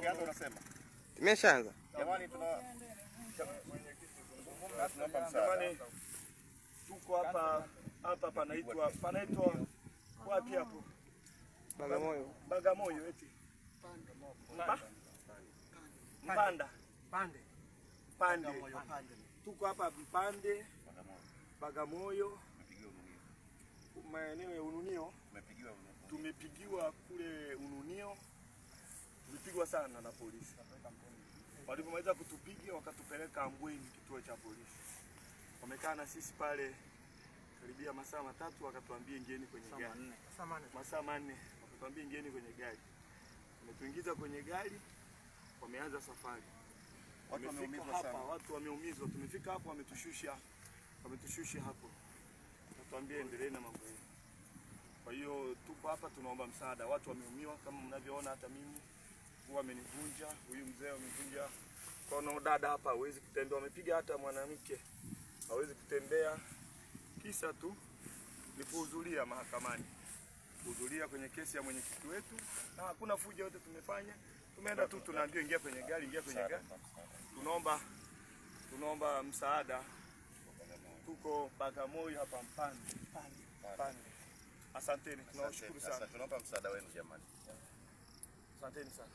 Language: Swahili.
Ukianza unasema. Tumeshaanza. Jamani tunapa msaada. Jamani tuko hapa panaitwa wapi hapo? Bagamoyo eti. Pande. Tuko hapa Mpande, Bagamoyo. Maeneo ya Ununio. Tumepigiwa kule Ununio. Tulipigwa sana na polisi. Walipomaliza kutupiga wakatupeleka Ambweni kituo cha polisi. Wamekaa na sisi pale karibia masaa 3 wakatuambia ingieni kwenye gari. Masaa 4 wakatuambia ingieni kwenye gari. Tumetuingiza kwenye gari, wameanza safari. Watu wameumizwa sana. Watu wameumizwa. Tumefika hapo wametushusha hapo. Wakatuambia endelee na mambo yenu. Kwa hiyo tupo hapa tunaomba msaada. Watu wameumiwa kama mnavyoona, hata mimi huwa amenivunja, huyu mzee amevunja kono, dada hapa hawezi kutembea, wamepiga hata mwanamke hawezi kutembea. Kisa tu ni kuhudhuria mahakamani. Kuhudhuria kwenye kesi ya mwenyekiti wetu, na hakuna fujo yote tumefanya. Tumeenda tu tunaambiwa ingia kwenye gari. Tunaomba msaada. Tuko Bagamoyo hapa Mpande. Asanteni, tunawashukuru sana. Tunaomba msaada wenu jamani. Asanteni sana.